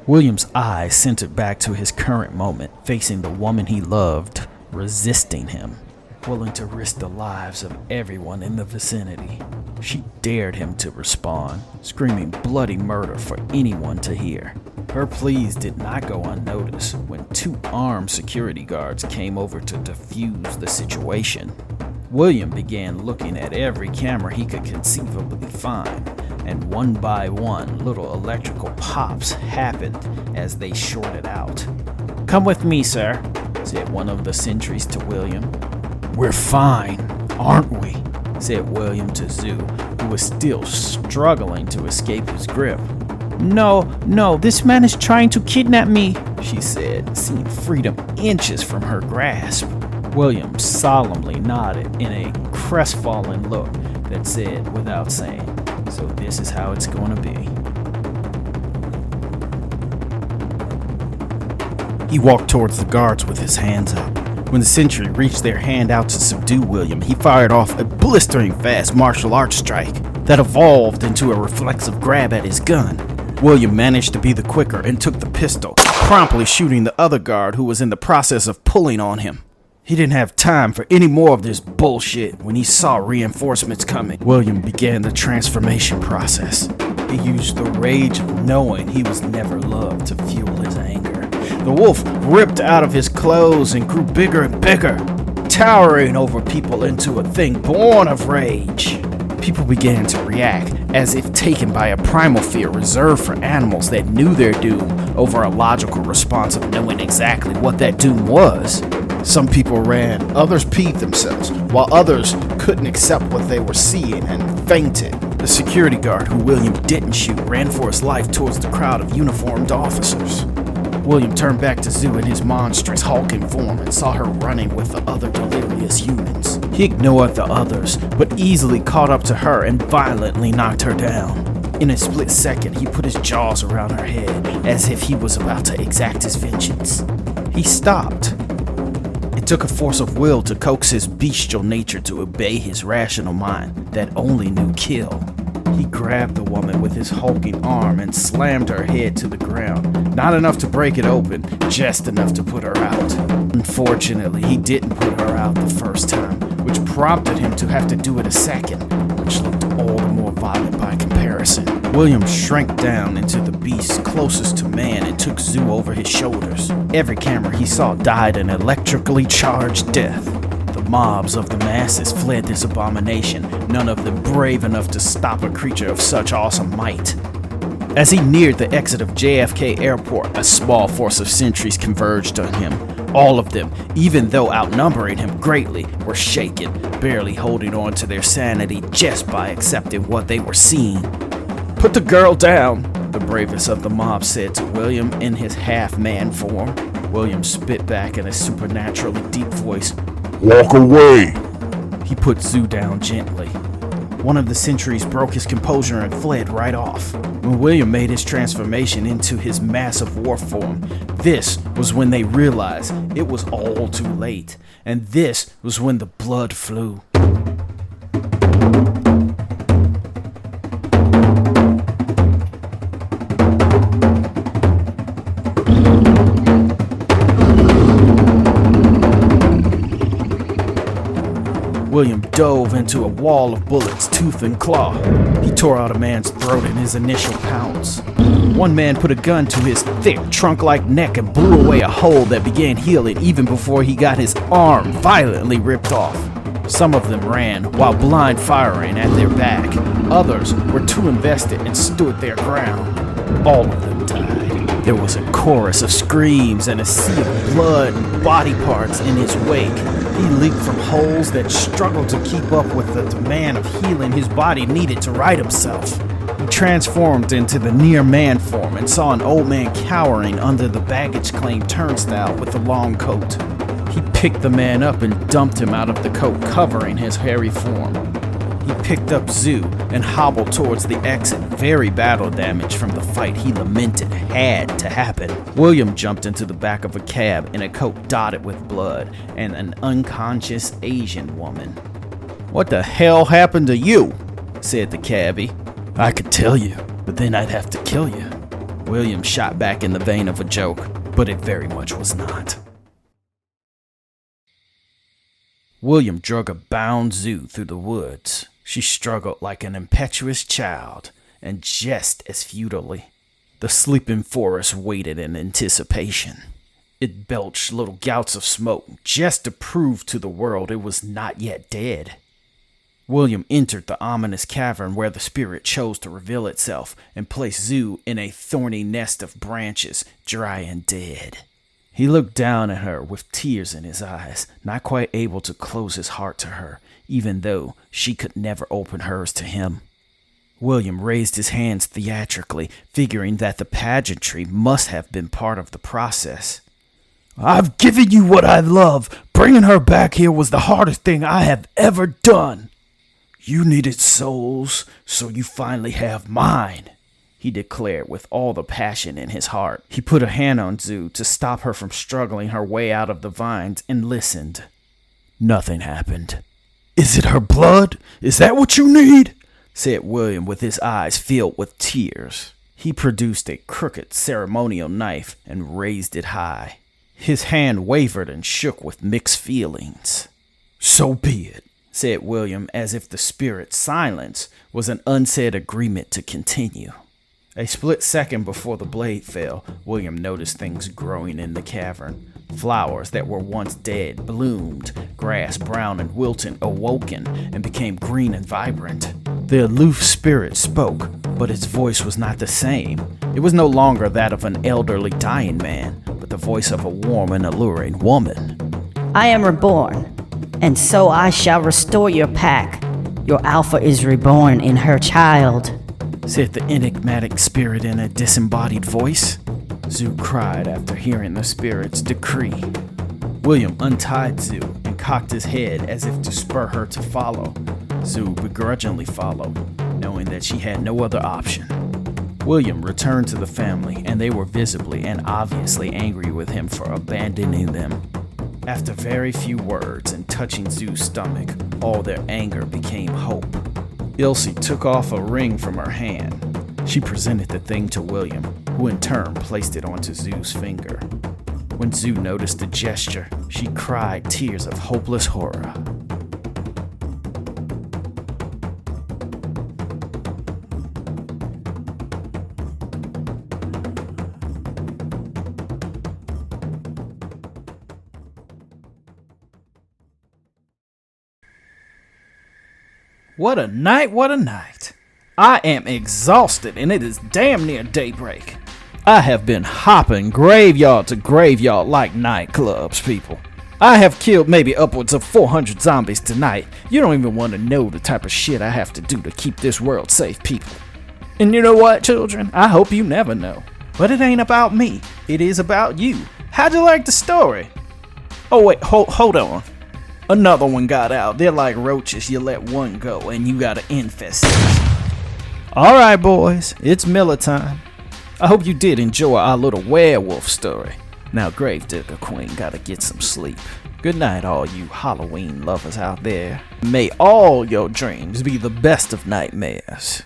William's eyes centered back to his current moment, facing the woman he loved, resisting him, willing to risk the lives of everyone in the vicinity. She dared him to respond, screaming bloody murder for anyone to hear. Her pleas did not go unnoticed when 2 armed security guards came over to defuse the situation. William began looking at every camera he could conceivably find, and one by one, little electrical pops happened as they shorted out. "Come with me, sir," said one of the sentries to William. "We're fine, aren't we?" said William to Zoo, who was still struggling to escape his grip. No, this man is trying to kidnap me," she said, seeing freedom inches from her grasp. William solemnly nodded in a crestfallen look that said, without saying, "So this is how it's going to be." He walked towards the guards with his hands up. When the sentry reached their hand out to subdue William, he fired off a blistering fast martial arts strike that evolved into a reflexive grab at his gun. William managed to be the quicker and took the pistol, promptly shooting the other guard who was in the process of pulling on him. He didn't have time for any more of this bullshit when he saw reinforcements coming. William began the transformation process. He used the rage of knowing he was never loved to fuel his anger. The wolf ripped out of his clothes and grew bigger and bigger, towering over people into a thing born of rage. People began to react as if taken by a primal fear reserved for animals that knew their doom over a logical response of knowing exactly what that doom was. Some people ran, others peed themselves, while others couldn't accept what they were seeing and fainted. The security guard, who William didn't shoot, ran for his life towards the crowd of uniformed officers. William turned back to Zoo in his monstrous hulking form and saw her running with the other delirious humans. He ignored the others, but easily caught up to her and violently knocked her down. In a split second, he put his jaws around her head as if he was about to exact his vengeance. He stopped. It took a force of will to coax his bestial nature to obey his rational mind that only knew kill. He grabbed the woman with his hulking arm and slammed her head to the ground. Not enough to break it open, just enough to put her out. Unfortunately, he didn't put her out the first time, which prompted him to have to do it a second, which looked all the more violent by comparison. William shrank down into the beast closest to man and took Zoo over his shoulders. Every camera he saw died an electrically charged death. The mobs of the masses fled this abomination, none of them brave enough to stop a creature of such awesome might. As he neared the exit of JFK Airport, a small force of sentries converged on him. All of them, even though outnumbering him greatly, were shaken, barely holding on to their sanity just by accepting what they were seeing. "Put the girl down," the bravest of the mob said to William in his half-man form. William spit back in a supernaturally deep voice. "Walk away!" He put Zoo down gently. One of the sentries broke his composure and fled right off. When William made his transformation into his massive war form, this was when they realized it was all too late, and this was when the blood flew. William dove into a wall of bullets, tooth and claw. He tore out a man's throat in his initial pounce. One man put a gun to his thick, trunk-like neck and blew away a hole that began healing even before he got his arm violently ripped off. Some of them ran while blind firing at their back. Others were too invested and stood their ground. All of them died. There was a chorus of screams and a sea of blood and body parts in his wake. He leaped from holes that struggled to keep up with the demand of healing his body needed to right himself. He transformed into the near-man form and saw an old man cowering under the baggage claim turnstile with a long coat. He picked the man up and dumped him out of the coat, covering his hairy form. He picked up Zoo and hobbled towards the exit, very battle damaged from the fight he lamented had to happen. William jumped into the back of a cab in a coat dotted with blood and an unconscious Asian woman. "What the hell happened to you?" said the cabbie. "I could tell you, but then I'd have to kill you." William shot back in the vein of a joke, but it very much was not. William drug a bound Zoo through the woods. She struggled like an impetuous child, and just as futilely. The sleeping forest waited in anticipation. It belched little gouts of smoke just to prove to the world it was not yet dead. William entered the ominous cavern where the spirit chose to reveal itself and placed Zoo in a thorny nest of branches, dry and dead. He looked down at her with tears in his eyes, not quite able to close his heart to her, even though she could never open hers to him. William raised his hands theatrically, figuring that the pageantry must have been part of the process. "I've given you what I love. Bringing her back here was the hardest thing I have ever done. You needed souls, so you finally have mine," he declared with all the passion in his heart. He put a hand on Zoo to stop her from struggling her way out of the vines and listened. Nothing happened. "Is it her blood? Is that what you need?" said William with his eyes filled with tears. He produced a crooked ceremonial knife and raised it high. His hand wavered and shook with mixed feelings. "So be it," said William, as if the spirit's silence was an unsaid agreement to continue. A split second before the blade fell, William noticed things growing in the cavern. Flowers that were once dead bloomed, grass brown and wilted awoken and became green and vibrant. The aloof spirit spoke, but its voice was not the same. It was no longer that of an elderly dying man, but the voice of a warm and alluring woman. "I am reborn, and so I shall restore your pack. Your alpha is reborn in her child," said the enigmatic spirit in a disembodied voice. Zoo cried after hearing the spirit's decree. William untied Zoo and cocked his head as if to spur her to follow. Zoo begrudgingly followed, knowing that she had no other option. William returned to the family, and they were visibly and obviously angry with him for abandoning them. After very few words and touching Zoo's stomach, all their anger became hope. Ilse took off a ring from her hand. She presented the thing to William, who in turn placed it onto Zoo's finger. When Zoo noticed the gesture, she cried tears of hopeless horror. What a night, what a night. I am exhausted and it is damn near daybreak. I have been hopping graveyard to graveyard like nightclubs, people. I have killed maybe upwards of 400 zombies tonight. You don't even want to know the type of shit I have to do to keep this world safe, people. And you know what, children? I hope you never know. But it ain't about me. It is about you. How'd you like the story? Oh wait, hold on. Another one got out. They're like roaches. You let one go and you got an infestation. Alright boys, it's Miller time. I hope you did enjoy our little werewolf story. Now Gravedigger Queen gotta get some sleep. Good night all you Halloween lovers out there. May all your dreams be the best of nightmares.